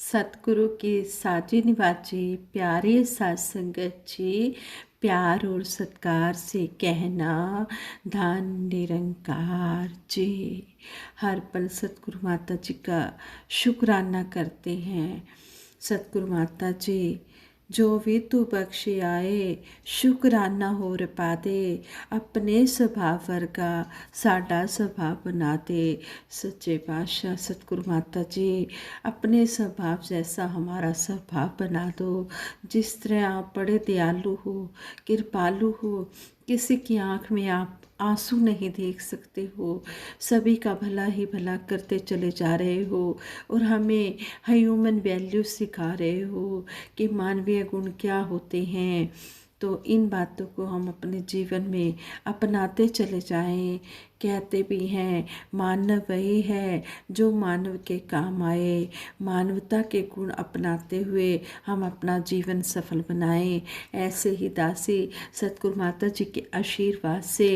सतगुरु की साजी निवाजी प्यारे साध संगत जी, प्यार और सत्कार से कहना धन निरंकार जी। हर पल सतगुरु माता जी का शुक्राना करते हैं। सतगुरु माता जी जो भी तू बख्शे आए, शुक्राना होर पा दे, अपने सुभाव वर्गा साडा सुभाव बना दे। सच्चे पातशाह सतगुरु माता जी अपने स्वभाव जैसा हमारा स्वभाव बना दो। जिस तरह आप बड़े दयालु हो, कृपालु हो, किसी की आंख में आप आंसू नहीं देख सकते हो, सभी का भला ही भला करते चले जा रहे हो और हमें ह्यूमन वैल्यू सिखा रहे हो कि मानवीय गुण क्या होते हैं। तो इन बातों को हम अपने जीवन में अपनाते चले जाएं। कहते भी हैं मानव वही है जो मानव के काम आए। मानवता के गुण अपनाते हुए हम अपना जीवन सफल बनाएं। ऐसे ही दासी सतगुरु माता जी के आशीर्वाद से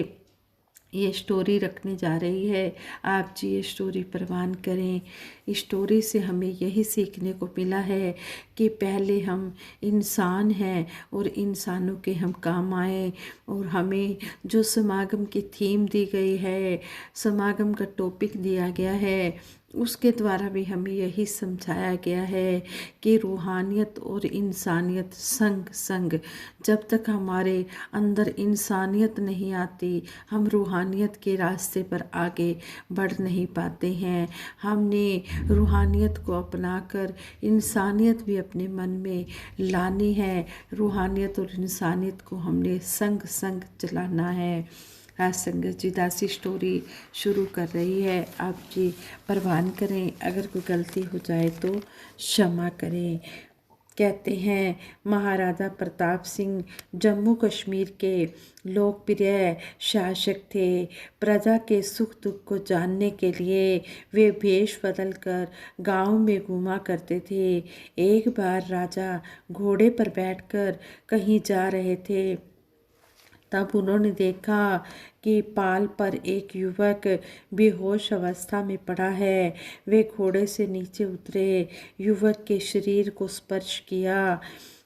ये स्टोरी रखने जा रही है। आप जी ये स्टोरी प्रवान करें। इस स्टोरी से हमें यही सीखने को मिला है कि पहले हम इंसान हैं और इंसानों के हम काम आए। और हमें जो समागम की थीम दी गई है, समागम का टॉपिक दिया गया है, उसके द्वारा भी हमें यही समझाया गया है कि रूहानियत और इंसानियत संग संग, जब तक हमारे अंदर इंसानियत नहीं आती हम रूहानियत के रास्ते पर आगे बढ़ नहीं पाते हैं। हमने रूहानियत को अपनाकर इंसानियत भी अपने मन में लानी है। रूहानियत और इंसानियत को हमने संग संग चलाना है। आज संगत जी दासी स्टोरी शुरू कर रही है। आप जी परवान करें, अगर कोई गलती हो जाए तो क्षमा करें। कहते हैं महाराजा प्रताप सिंह जम्मू कश्मीर के लोकप्रिय शासक थे। प्रजा के सुख दुख को जानने के लिए वे भेष बदल कर गाँव में घूमा करते थे। एक बार राजा घोड़े पर बैठकर कहीं जा रहे थे, तब उन्होंने देखा कि पाल पर एक युवक बेहोश अवस्था में पड़ा है। वे घोड़े से नीचे उतरे, युवक के शरीर को स्पर्श किया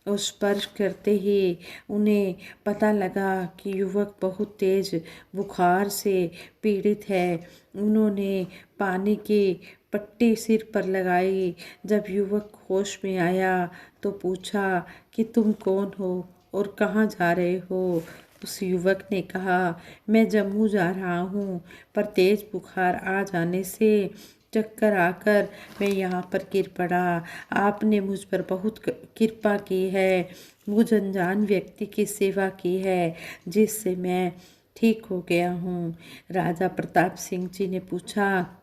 और स्पर्श करते ही उन्हें पता लगा कि युवक बहुत तेज बुखार से पीड़ित है। उन्होंने पानी की पट्टी सिर पर लगाई। जब युवक होश में आया तो पूछा कि तुम कौन हो और कहाँ जा रहे हो। उस युवक ने कहा मैं जम्मू जा रहा हूँ, पर तेज बुखार आ जाने से चक्कर आकर मैं यहाँ पर गिर पड़ा। आपने मुझ पर बहुत कृपा की है, मुझ अनजान व्यक्ति की सेवा की है, जिससे मैं ठीक हो गया हूँ। राजा प्रताप सिंह जी ने पूछा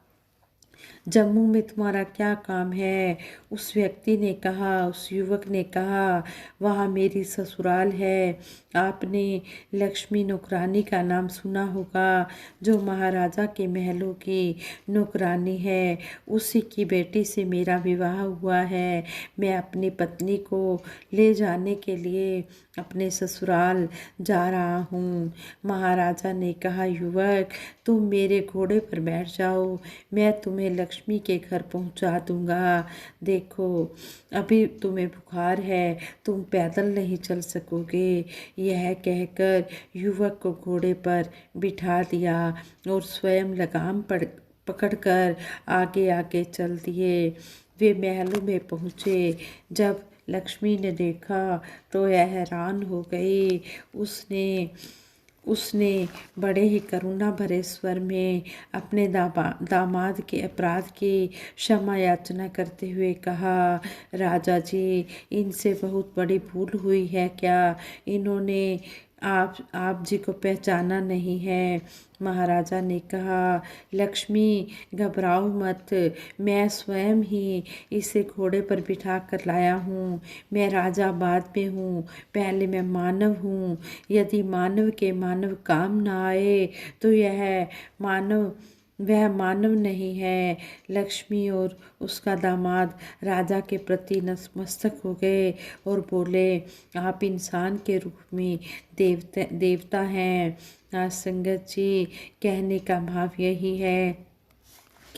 जम्मू में तुम्हारा क्या काम है। उस व्यक्ति ने कहा, उस युवक ने कहा वहाँ मेरी ससुराल है। आपने लक्ष्मी नौकरानी का नाम सुना होगा, जो महाराजा के महलों की नौकरानी है। उसी की बेटी से मेरा विवाह हुआ है। मैं अपनी पत्नी को ले जाने के लिए अपने ससुराल जा रहा हूँ। महाराजा ने कहा युवक तुम मेरे घोड़े पर बैठ जाओ, मैं तुम्हें लक्ष्मी के घर पहुंचा दूंगा। देखो अभी तुम्हें बुखार है, तुम पैदल नहीं चल सकोगे। यह कहकर युवक को घोड़े पर बिठा दिया और स्वयं लगाम पकड़कर आगे आगे चल दिए। वे महलों में पहुँचे। जब लक्ष्मी ने देखा तो यह हैरान हो गई। उसने बड़े ही करुणा भरे स्वर में अपने दामाद के अपराध की क्षमा याचना करते हुए कहा राजा जी इनसे बहुत बड़ी भूल हुई है क्या। इन्होंने आप जी को पहचाना नहीं है। महाराजा ने कहा लक्ष्मी घबराओ मत, मैं स्वयं ही इसे घोड़े पर बिठा कर लाया हूँ। मैं राजा बाद में हूँ, पहले मैं मानव हूँ। यदि मानव के मानव काम ना आए तो वह मानव नहीं है। लक्ष्मी और उसका दामाद राजा के प्रति नतमस्तक हो गए और बोले आप इंसान के रूप में देवता हैं। आज संगत जी कहने का भाव यही है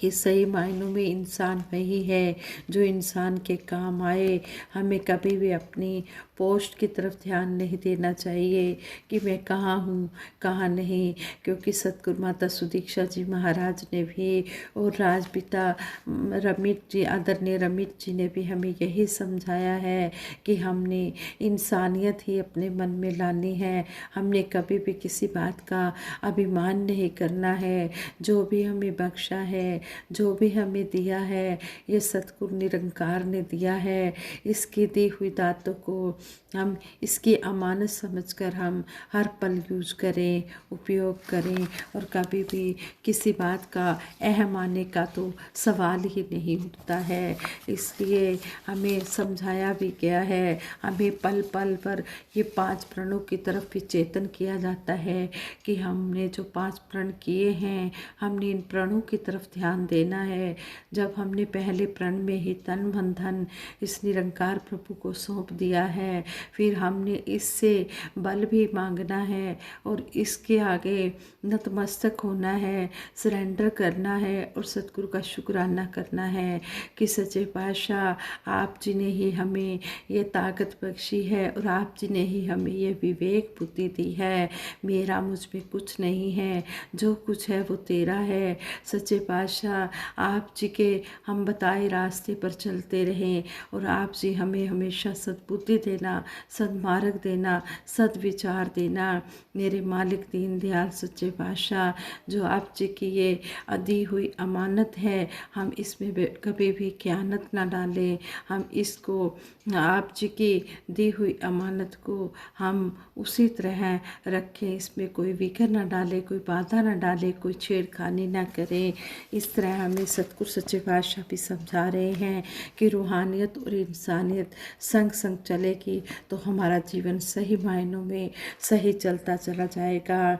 कि सही मायनों में इंसान वही है जो इंसान के काम आए। हमें कभी भी अपनी पोस्ट की तरफ ध्यान नहीं देना चाहिए कि मैं कहाँ हूँ कहाँ नहीं, क्योंकि सतगुरु माता सुदीक्षा जी महाराज ने भी और राजपिता रमित जी, आदरणीय रमित जी ने भी हमें यही समझाया है कि हमने इंसानियत ही अपने मन में लानी है। हमने कभी भी किसी बात का अभिमान नहीं करना है। जो भी हमें बख्शा है, जो भी हमें दिया है, ये सतगुरु निरंकार ने दिया है। इसकी दी हुई दातों को हम इसकी अमानत समझकर हम हर पल यूज करें, उपयोग करें, और कभी भी किसी बात का अहम आने का तो सवाल ही नहीं उठता है। इसलिए हमें समझाया भी गया है, हमें पल पल पर ये 5 प्रणों की तरफ भी चेतन किया जाता है कि हमने जो 5 प्रण किए हैं, हमने इन प्रणों की तरफ ध्यान देना है। जब हमने पहले प्रण में ही तन मन धन इस निरंकार प्रभु को सौंप दिया है, फिर हमने इससे बल भी मांगना है और इसके आगे नतमस्तक होना है, सरेंडर करना है और सतगुरु का शुक्राना करना है कि सच्चे पातशाह आप जी ने ही हमें ये ताकत बख्शी है और आप जी ने ही हमें ये विवेक बुद्धि दी है। मेरा मुझ में कुछ नहीं है, जो कुछ है वो तेरा है। सच्चे पातशाह आप जी के हम बताए रास्ते पर चलते रहें और आप जी हमें हमेशा सद्बुद्धि देना, सद्मार्ग देना, सद्विचार देना। मेरे मालिक दीन दयाल सच्चे पातशाह, जो आप जी की ये दी हुई अमानत है, हम इसमें कभी भी खयानत ना डालें। हम इसको आप जी की दी हुई अमानत को हम उसी तरह रखें, इसमें कोई विघ्न ना डाले, कोई बाधा ना डाले, कोई छेड़खानी ना करें। इस तरह हमें सतगुरु सच्चे पातशाह भी समझा रहे हैं कि रूहानियत और इंसानियत संग संग चलेगी तो हमारा जीवन सही मायनों में सही चलता चला जाएगा।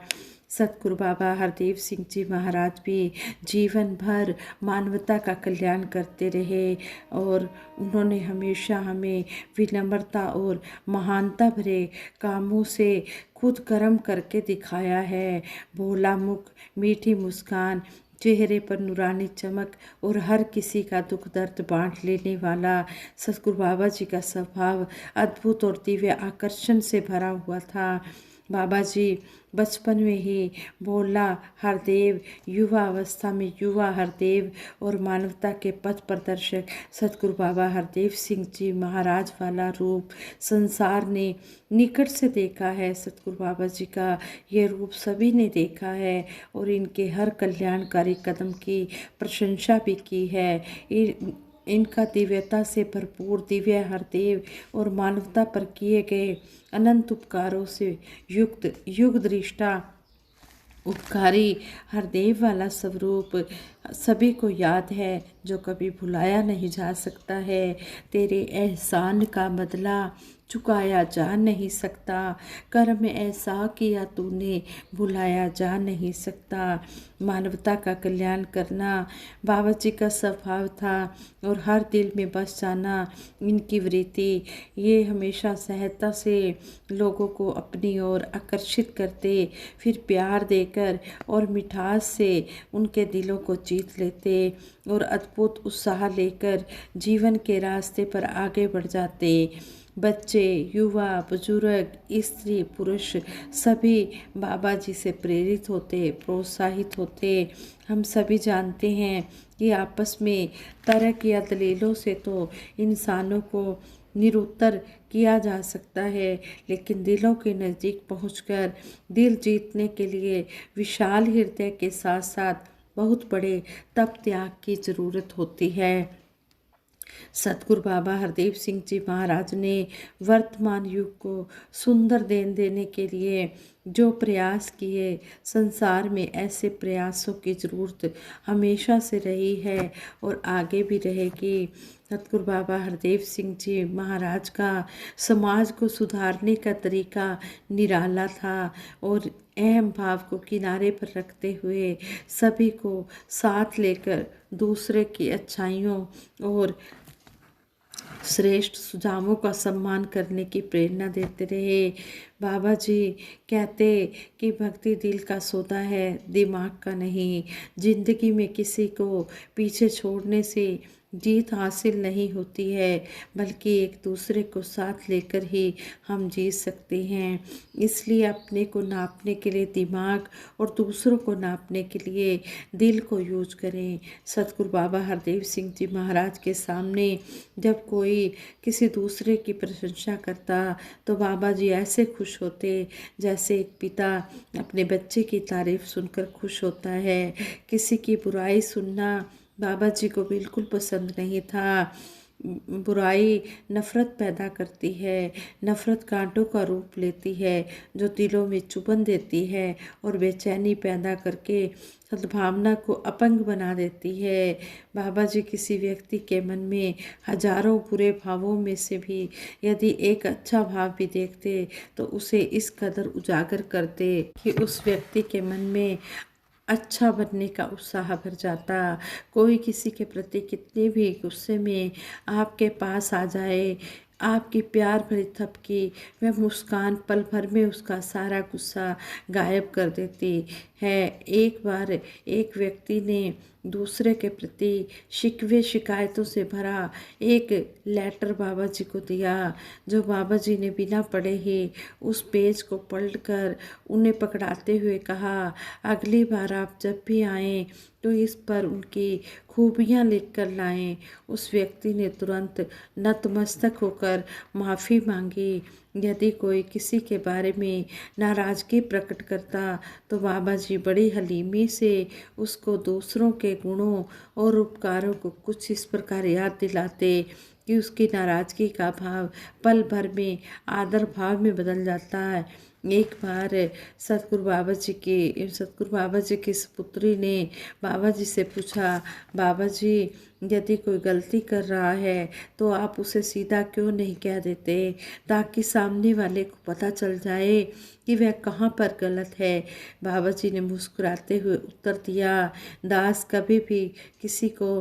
सतगुरु बाबा हरदेव सिंह जी महाराज भी जीवन भर मानवता का कल्याण करते रहे और उन्होंने हमेशा हमें विनम्रता और महानता भरे कामों से खुद कर्म करके दिखाया है। भोला मुख, मीठी मुस्कान, चेहरे पर नूरानी चमक और हर किसी का दुख दर्द बांट लेने वाला सतगुरु बाबा जी का स्वभाव अद्भुत और दिव्य आकर्षण से भरा हुआ था। बाबा जी बचपन में ही भोला हरदेव, युवा अवस्था में युवा हरदेव और मानवता के पथ प्रदर्शक सतगुरु बाबा हरदेव सिंह जी महाराज वाला रूप संसार ने निकट से देखा है। सतगुरु बाबा जी का ये रूप सभी ने देखा है और इनके हर कल्याणकारी कदम की प्रशंसा भी की है। इनका दिव्यता से भरपूर दिव्य हरदेव और मानवता पर किए गए अनंत उपकारों से युक्त युग दृष्टा उपकारी हरदेव वाला स्वरूप सभी को याद है, जो कभी भुलाया नहीं जा सकता है। तेरे एहसान का बदला चुकाया जा नहीं सकता, कर्म ऐसा किया तूने भुलाया जा नहीं सकता। मानवता का कल्याण करना बाबा जी का स्वभाव था और हर दिल में बस जाना इनकी वृत्ति। ये हमेशा सहजता से लोगों को अपनी ओर आकर्षित करते, फिर प्यार देकर और मिठास से उनके दिलों को जीत लेते और अद्भुत उत्साह लेकर जीवन के रास्ते पर आगे बढ़ जाते। बच्चे, युवा, बुजुर्ग, स्त्री, पुरुष सभी बाबा जी से प्रेरित होते, प्रोत्साहित होते। हम सभी जानते हैं कि आपस में तर्क या दलीलों से तो इंसानों को निरुत्तर किया जा सकता है, लेकिन दिलों के नज़दीक पहुंचकर दिल जीतने के लिए विशाल हृदय के साथ साथ बहुत बड़े तप त्याग की ज़रूरत होती है। सतगुरु बाबा हरदेव सिंह जी महाराज ने वर्तमान युग को सुंदर देन देने के लिए जो प्रयास किए, संसार में ऐसे प्रयासों की ज़रूरत हमेशा से रही है और आगे भी रहेगी। सतगुरु बाबा हरदेव सिंह जी महाराज का समाज को सुधारने का तरीका निराला था और अहम भाव को किनारे पर रखते हुए सभी को साथ लेकर दूसरे की अच्छाइयों और श्रेष्ठ सुझावों का सम्मान करने की प्रेरणा देते रहे। बाबा जी कहते कि भक्ति दिल का सौदा है, दिमाग का नहीं। जिंदगी में किसी को पीछे छोड़ने से जीत हासिल नहीं होती है, बल्कि एक दूसरे को साथ लेकर ही हम जीत सकते हैं। इसलिए अपने को नापने के लिए दिमाग और दूसरों को नापने के लिए दिल को यूज करें। सतगुरु बाबा हरदेव सिंह जी महाराज के सामने जब कोई किसी दूसरे की प्रशंसा करता तो बाबा जी ऐसे खुश होते जैसे एक पिता अपने बच्चे की तारीफ सुनकर खुश होता है। किसी की बुराई सुनना बाबा जी को बिल्कुल पसंद नहीं था। बुराई नफ़रत पैदा करती है, नफ़रत कांटों का रूप लेती है जो दिलों में चुभन देती है और बेचैनी पैदा करके सद्भावना को अपंग बना देती है। बाबा जी किसी व्यक्ति के मन में हजारों बुरे भावों में से भी यदि एक अच्छा भाव भी देखते तो उसे इस कदर उजागर करते कि उस व्यक्ति के मन में अच्छा बनने का उत्साह भर जाता। कोई किसी के प्रति कितने भी गुस्से में आपके पास आ जाए, आपकी प्यार भरी थपकी वह मुस्कान पल भर में उसका सारा गुस्सा गायब कर देती है। एक बार एक व्यक्ति ने दूसरे के प्रति शिकवे शिकायतों से भरा एक लेटर बाबा जी को दिया, जो बाबा जी ने बिना पढ़े ही उस पेज को पलटकर उन्हें पकड़ाते हुए कहा, अगली बार आप जब भी आएं तो इस पर उनकी खूबियां लिख कर लाएं। उस व्यक्ति ने तुरंत नतमस्तक होकर माफ़ी मांगी। यदि कोई किसी के बारे में नाराज़गी प्रकट करता तो बाबा जी बड़ी हलीमी से उसको दूसरों के गुणों और उपकारों को कुछ इस प्रकार याद दिलाते कि उसकी नाराज़गी का भाव पल भर में आदर भाव में बदल जाता है। एक बार सतगुरु बाबा जी की पुत्री ने बाबा जी से पूछा, बाबा जी यदि कोई गलती कर रहा है तो आप उसे सीधा क्यों नहीं कह देते ताकि सामने वाले को पता चल जाए कि वह कहाँ पर गलत है। बाबा जी ने मुस्कुराते हुए उत्तर दिया, दास कभी भी किसी को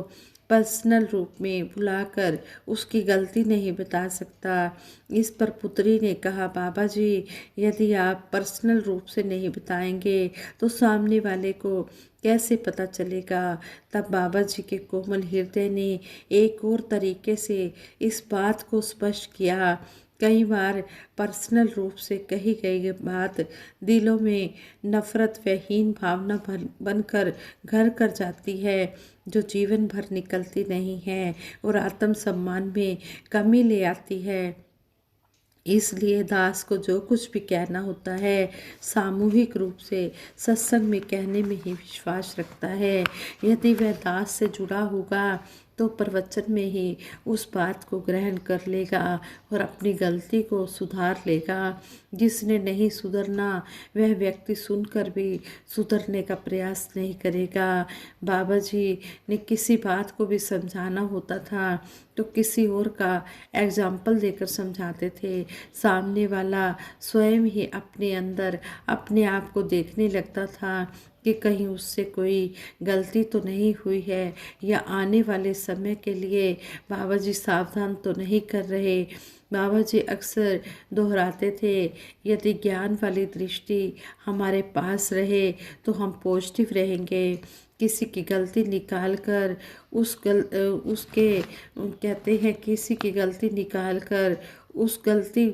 पर्सनल रूप में बुलाकर उसकी गलती नहीं बता सकता। इस पर पुत्री ने कहा, बाबा जी यदि आप पर्सनल रूप से नहीं बताएंगे तो सामने वाले को कैसे पता चलेगा। तब बाबा जी के कोमल हृदय ने एक और तरीके से इस बात को स्पष्ट किया। कई बार पर्सनल रूप से कही गई बात दिलों में नफरत व हीन भावना बनकर घर कर जाती है जो जीवन भर निकलती नहीं है और आत्मसम्मान में कमी ले आती है। इसलिए दास को जो कुछ भी कहना होता है सामूहिक रूप से सत्संग में कहने में ही विश्वास रखता है। यदि वह दास से जुड़ा होगा तो प्रवचन में ही उस बात को ग्रहण कर लेगा और अपनी गलती को सुधार लेगा। जिसने नहीं सुधरना वह व्यक्ति सुनकर भी सुधरने का प्रयास नहीं करेगा। बाबा जी ने किसी बात को भी समझाना होता था तो किसी और का एग्जाम्पल देकर समझाते थे। सामने वाला स्वयं ही अपने अंदर अपने आप को देखने लगता था कि कहीं उससे कोई गलती तो नहीं हुई है या आने वाले समय के लिए बाबा जी सावधान तो नहीं कर रहे। बाबा जी अक्सर दोहराते थे, यदि ज्ञान वाली दृष्टि हमारे पास रहे तो हम पॉजिटिव रहेंगे। किसी की गलती निकाल कर उसके कहते हैं किसी की गलती निकाल कर उस गलती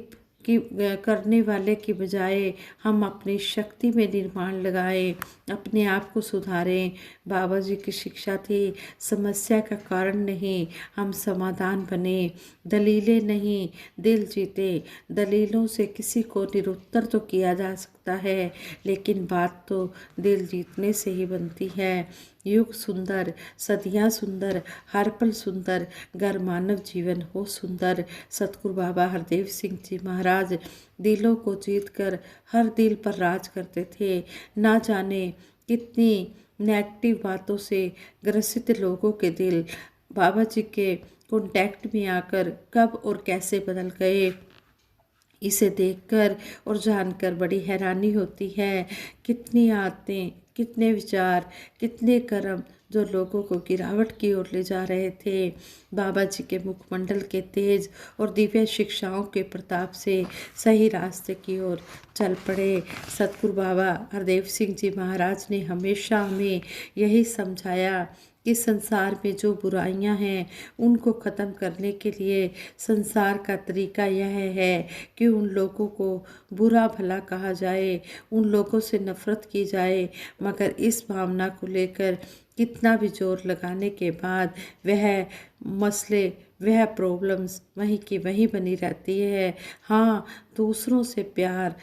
की करने वाले की बजाय हम अपनी शक्ति में निर्माण लगाएं, अपने आप को सुधारें। बाबा जी की शिक्षा थी, समस्या का कारण नहीं हम समाधान बने, दलीलें नहीं दिल जीते। दलीलों से किसी को निरुत्तर तो किया जा सकता है लेकिन बात तो दिल जीतने से ही बनती है। युग सुंदर, सदियाँ सुंदर, हर पल सुंदर, गर मानव जीवन हो सुंदर। सतगुरु बाबा हरदेव सिंह जी महाराज दिलों को जीतकर हर दिल पर राज करते थे। ना जाने कितनी नेगेटिव बातों से ग्रसित लोगों के दिल बाबा जी के कॉन्टैक्ट में आकर कब और कैसे बदल गए। इसे देखकर और जानकर बड़ी हैरानी होती है। कितनी कितने विचार, कितने कर्म जो लोगों को गिरावट की ओर ले जा रहे थे, बाबा जी के मुखमंडल के तेज और दिव्य शिक्षाओं के प्रताप से सही रास्ते की ओर चल पड़े। सतगुरु बाबा हरदेव सिंह जी महाराज ने हमेशा हमें यही समझाया कि संसार में जो बुराइयां हैं उनको ख़त्म करने के लिए संसार का तरीका यह है कि उन लोगों को बुरा भला कहा जाए, उन लोगों से नफ़रत की जाए, मगर इस भावना को लेकर कितना भी जोर लगाने के बाद वह मसले, वह प्रॉब्लम्स वहीं की वहीं बनी रहती है। हाँ, दूसरों से प्यार,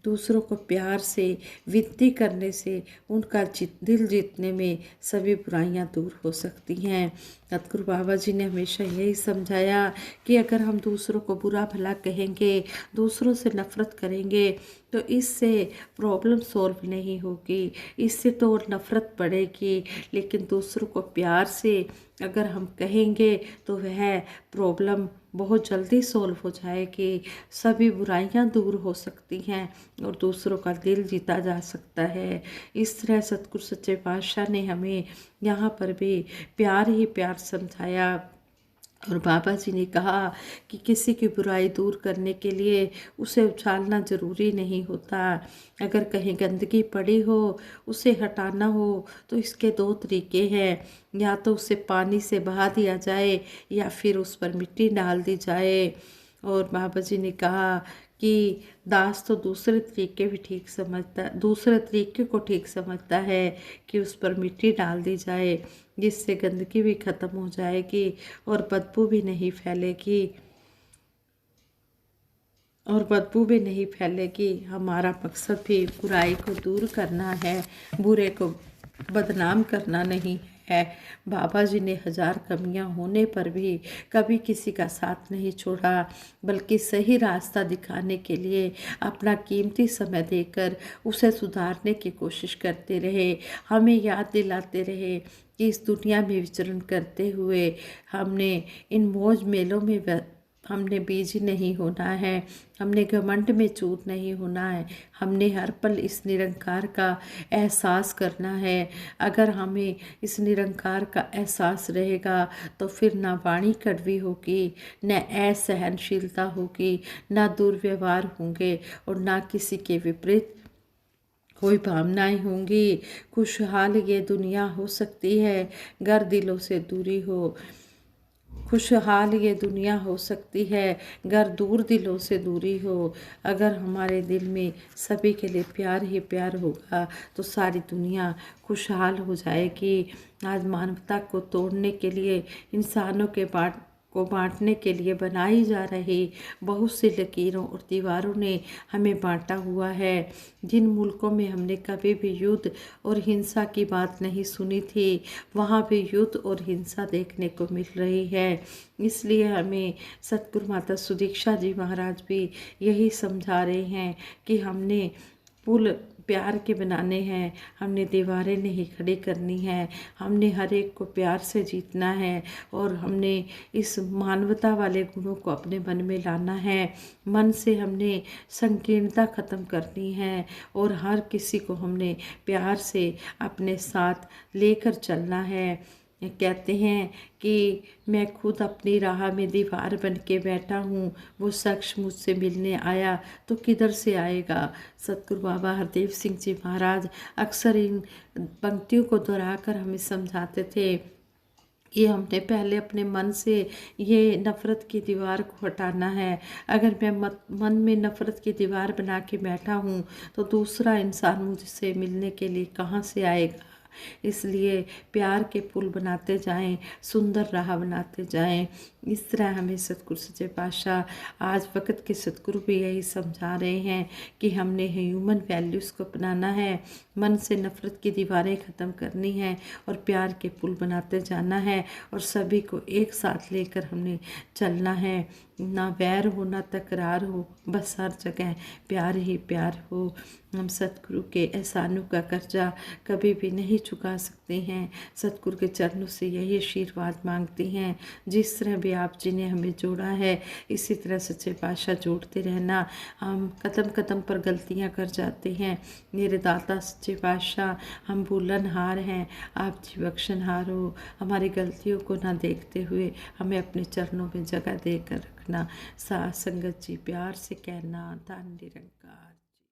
दूसरों को प्यार से विनती करने से उनका दिल जीतने में सभी बुराइयां दूर हो सकती हैं। सतगुरु बाबा जी ने हमेशा यही समझाया कि अगर हम दूसरों को बुरा भला कहेंगे, दूसरों से नफ़रत करेंगे, तो इससे प्रॉब्लम सॉल्व नहीं होगी, इससे तो और नफ़रत बढ़ेगी। लेकिन दूसरों को प्यार से अगर हम कहेंगे तो वह प्रॉब्लम बहुत जल्दी सॉल्व हो जाएगी, सभी बुराइयां दूर हो सकती हैं और दूसरों का दिल जीता जा सकता है। इस तरह सतगुरु सच्चे पातशाह ने हमें यहाँ पर भी प्यार ही प्यार समझाया। और बाबा जी ने कहा कि किसी की बुराई दूर करने के लिए उसे उछालना ज़रूरी नहीं होता। अगर कहीं गंदगी पड़ी हो, उसे हटाना हो तो इसके दो तरीके हैं, या तो उसे पानी से बहा दिया जाए या फिर उस पर मिट्टी डाल दी जाए। और बाबा जी ने कहा कि दास तो दूसरे तरीके को ठीक समझता है कि उस पर मिट्टी डाल दी जाए, जिससे गंदगी भी ख़त्म हो जाएगी और बदबू भी नहीं फैलेगी। हमारा मकसद भी बुराई को दूर करना है, बुरे को बदनाम करना नहीं है। बाबा जी ने 1000 कमियां होने पर भी कभी किसी का साथ नहीं छोड़ा, बल्कि सही रास्ता दिखाने के लिए अपना कीमती समय देकर उसे सुधारने की कोशिश करते रहे। हमें याद दिलाते रहे कि इस दुनिया में विचरण करते हुए हमने इन मौज मेलों में हमने बिजी नहीं होना है, हमने घमंड में चूर नहीं होना है, हमने हर पल इस निरंकार का एहसास करना है। अगर हमें इस निरंकार का एहसास रहेगा तो फिर ना वाणी कड़वी होगी, न असहनशीलता होगी, ना दुर्व्यवहार होंगे और ना किसी के विपरीत कोई भावनाएं होंगी। खुशहाल ये दुनिया हो सकती है गर दिलों से दूरी हो, खुशहाल ये दुनिया हो सकती है गर दूर दिलों से दूरी हो। अगर हमारे दिल में सभी के लिए प्यार ही प्यार होगा तो सारी दुनिया खुशहाल हो जाएगी। आज मानवता को तोड़ने के लिए, इंसानों के बांटने के लिए बनाई जा रही बहुत सी लकीरों और दीवारों ने हमें बांटा हुआ है। जिन मुल्कों में हमने कभी भी युद्ध और हिंसा की बात नहीं सुनी थी, वहाँ भी युद्ध और हिंसा देखने को मिल रही है। इसलिए हमें सतगुरु माता सुदीक्षा जी महाराज भी यही समझा रहे हैं कि हमने पुल प्यार के बनाने हैं, हमने दीवारें नहीं खड़ी करनी है, हमने हर एक को प्यार से जीतना है और हमने इस मानवता वाले गुणों को अपने मन में लाना है। मन से हमने संकीर्णता ख़त्म करनी है और हर किसी को हमने प्यार से अपने साथ लेकर चलना है। कहते हैं कि मैं खुद अपनी राह में दीवार बन के बैठा हूँ, वो शख्स मुझसे मिलने आया तो किधर से आएगा। सतगुरु बाबा हरदेव सिंह जी महाराज अक्सर इन पंक्तियों को दोहराकर हमें समझाते थे कि हमने पहले अपने मन से ये नफ़रत की दीवार को हटाना है। अगर मैं मन में नफ़रत की दीवार बना के बैठा हूँ तो दूसरा इंसान मुझसे मिलने के लिए कहाँ से आएगा। इसलिए प्यार के पुल बनाते जाएं, सुंदर राह बनाते जाएं। इस तरह हमें सतगुरु सच्चे पातशाह आज वक्त के सतगुरु भी यही समझा रहे हैं कि हमने ह्यूमन वैल्यूज़ को अपनाना है, मन से नफ़रत की दीवारें ख़त्म करनी है और प्यार के पुल बनाते जाना है और सभी को एक साथ लेकर हमने चलना है। ना वैर हो, ना तकरार हो, बस हर जगह प्यार ही प्यार हो। हम सतगुरु के एहसानों का कर्जा कभी भी नहीं चुका सकते हैं। सतगुरु के चरणों से यही आशीर्वाद मांगते हैं। जिस तरह भी आप जी ने हमें जोड़ा है, इसी तरह सच्चे पातशाह जोड़ते रहना। हम कदम कदम पर गलतियां कर जाते हैं, मेरे दाता सच्चे पातशाह हम भूलनहार हैं, आप जी बख्शनहार हो। हमारी गलतियों को ना देखते हुए हमें अपने चरणों में जगह देकर रखना। साथ संगत जी प्यार से कहना, धन निरंकार।